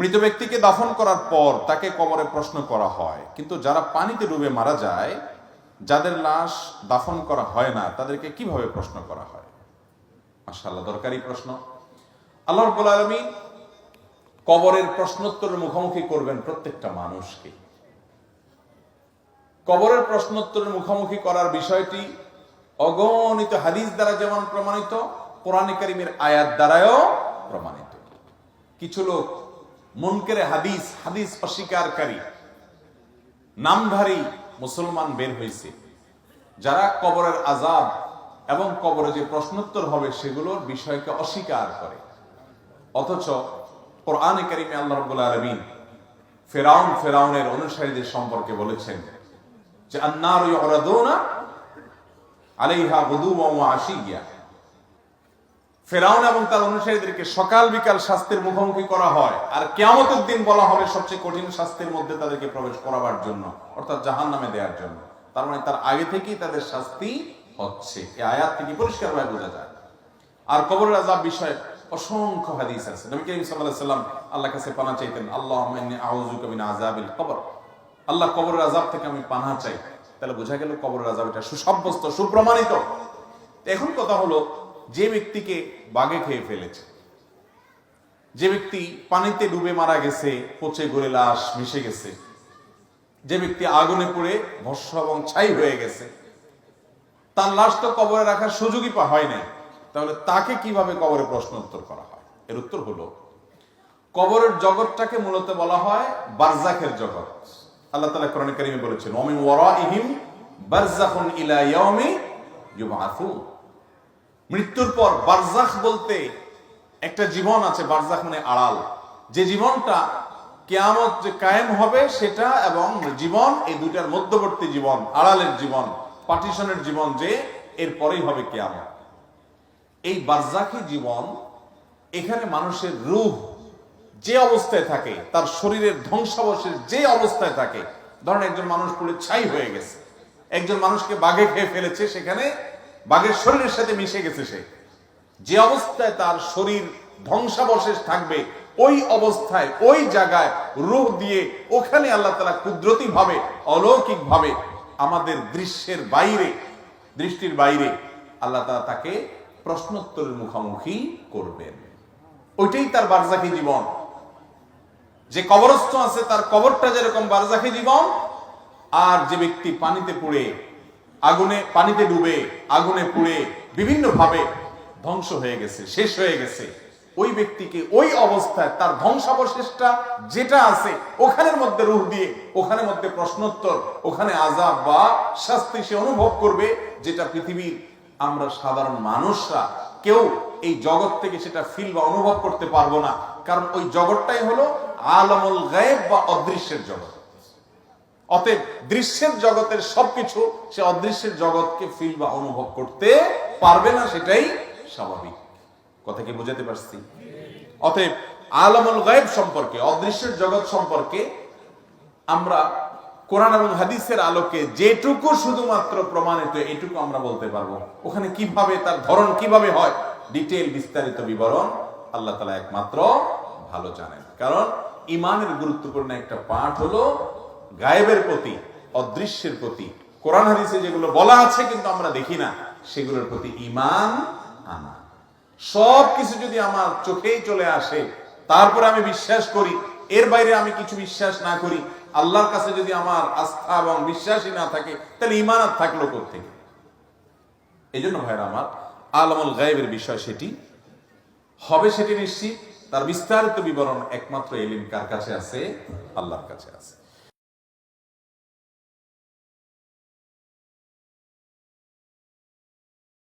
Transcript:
মৃত ব্যক্তিকে দাফন করার পর তাকে কবরে প্রশ্ন করা হয়, কিন্তু যারা পানিতে ডুবে মারা যায়, যাদের লাশ দাফন করা হয় না, তাদেরকে কিভাবে প্রশ্ন করা হয়? মাশাআল্লাহ, দরকারি প্রশ্ন। আল্লাহ রাব্বুল আলামিন কবরের প্রশ্নোত্তরের মুখোমুখি করবেন প্রত্যেকটা মানুষকে। কবরের প্রশ্নোত্তরের মুখোমুখি করার বিষয়টি অগণিত হাদিস দ্বারা যেমন প্রমাণিত, কোরআনে কারীমের আয়াত দ্বারাও প্রমাণিত। কিছু লোক মুনকারে হাদিস, হাদিস অস্বীকারী নামধারী মুসলমান বের হয়েছে, যারা কবরের আযাব এবং কবরে যে প্রশ্নোত্তর হবে সেগুলোর বিষয়কে অস্বীকার করে। অথচ কোরআনে কারীমে আল্লাহ রাব্বুল আলামিন ফেরাউনের অনুসারীদের সম্পর্কে বলেছেন যে আন-নারু ইউরাদুনা আলাইহা গুদুওয়ান ওয়া আশিয়্যা। ফেরাউন এবং তার অনুসারীদেরকে সকাল বিকাল শাস্তির মুখোমুখি করা হয়, আর কিয়ামতের দিন বলা হবে সবচেয়ে কঠিন শাস্তির মধ্যে তাদেরকে প্রবেশ করাবার জন্য, অর্থাৎ জাহান্নামে দেওয়ার জন্য। তার মানে তার আগে থেকেই তাদের শাস্তি হচ্ছে, এই আয়াত থেকে পরিষ্কারভাবে বোঝা যায়। আর কবরের আযাব বিষয়ে অসংখ্য হাদিস আছে। নবী করিম সাল্লাল্লাহু আলাইহি ওয়াসাল্লাম আল্লাহর কাছে পানাহ চাইতেন, আল্লাহুম্মা ইন্নী আউযুকা মিন আযাবিল কবর, আল্লাহ কবরের আযাব থেকে আমি পানাহ চাই। তাহলে বোঝা গেল কবরের আযাব এটা সুসাব্যস্ত, সুপ্রমাণিত। এখন কথা হলো, যে ব্যক্তিকে বাঘে খেয়ে ফেলেছে, যে ব্যক্তি পানিতে ডুবে মারা গেছে, পচে গলে লাশ মিশে গেছে, যে ব্যক্তি আগুনে পুড়ে ভস্ম এবং ছাই হয়ে গেছে, তার লাশ তো কবরে রাখার সুযোগই হয় নাই। তাহলে তাকে কিভাবে কবরে প্রশ্ন উত্তর করা হয়? এর উত্তর হলো, কবরের জগৎটাকে মূলত বলা হয় বারজাখের জগৎ। আল্লাহ তাআলা কোরআনে কারীমে বলেছেন, ওয়া মিন ওয়ারাইহিম বারযাখুন ইলা ইয়াউমি ইউবআসুন। মৃত্যুর পর বারজাখ বলতে একটা জীবন আছে। বারজাখ মানে আড়াল, যে জীবনটা কিয়ামত যে কায়েম হবে সেটা, এবং জীবন, এই দুইটার মধ্যবর্তী জীবন, আড়ালের জীবন, পার্টিশনের জীবন, যে এরপরেই হবে কিয়ামত। এই বারজাখী জীবন, এখানে মানুষের রূহ যে অবস্থায় থাকে, তার শরীরের ধ্বংসাবশেষ যে অবস্থায় থাকে, ধরেন একজন মানুষ পুড়ে ছাই হয়ে গেছে, একজন মানুষকে বাঘে খেয়ে ফেলেছে, সেখানে বাঘের শরীরের সাথে মিশে গেছে, সে যে অবস্থায় তার শরীর ধ্বংসাবশেষ থাকবে, ওই অবস্থায় ওই জায়গায় রূহ দিয়ে ওখানে আল্লাহ তাআলা কুদরতি ভাবে, অলৌকিক ভাবে, আমাদের দৃশ্যের বাইরে, দৃষ্টির বাইরে আল্লাহ তাআলা তাকে প্রশ্নোত্তরের মুখোমুখি করবেন। ওইটাই তার বারজাখী জীবন। যে কবরস্থ আছে তার কবরটা যেরকম বারজাখী জীবন, আর যে ব্যক্তি পানিতে পুড়ে, পানিতে ডুবে আগুনে পুড়ে বিভিন্ন ভাবে ধ্বংস হয়ে গেছে, শেষ হয়ে গেছে, ওই ব্যক্তিকে ওই অবস্থায় তার ধ্বংসাবশেষটা যেটা আছে ওখানের মধ্যে রূহ দিয়ে, ওখানের মধ্যে প্রশ্নোত্তর, ওখানে আযাব বা শাস্তি সে অনুভব করবে, যেটা পৃথিবীর আমরা সাধারণ মানুষরা কেউ এই জগৎ থেকে সেটা ফিল বা অনুভব করতে পারবো না। কারণ ওই জগৎটাই হলো আলামুল গায়ব বা অদৃশ্যের জগৎ। অতএব দৃশ্যের জগতের সবকিছু সে অদৃশ্যের জগৎকে ফিল বা অনুভব করতে পারবে না, সেটাই স্বাভাবিক। কথা কি বুঝাতে পারছি? অতএব আলামুল গায়ব সম্পর্কে, অদৃশ্যের জগৎ সম্পর্কে আমরা কোরআন এবং হাদিসের আলোকে যেটুকু শুধুমাত্র প্রমাণিত, এটুকু আমরা বলতে পারবো। ওখানে কিভাবে, তার ধরন কিভাবে হয়, ডিটেইল বিস্তারিত বিবরণ আল্লাহ তাআলা একমাত্র ভালো জানেন। কারণ ঈমানের গুরুত্বপূর্ণ একটা পাঠ হলো গায়েবের প্রতি, অদৃশ্যের প্রতি, কোরআন হাদিসে যেগুলো বলা আছে কিন্তু আমরা দেখি না, সেগুলোর প্রতি ঈমান আনা। সব কিছু যদি আমার চোখেই চলে আসে, তারপরে আমি বিশ্বাস করি, এর বাইরে আমি কিছু বিশ্বাস না করি, আল্লাহর কাছে যদি আমার আস্থা এবং বিশ্বাসই না থাকে, তাহলে ঈমান আর থাকলো কোত্থেকে? এই জন্য ভাইরা আমার, আলামুল গায়বের বিষয় সেটি হবে, সেটি নিশ্চিত। তার বিস্তারিত বিবরণ একমাত্র ইলম কার কাছে আছে? আল্লাহর কাছে আছে।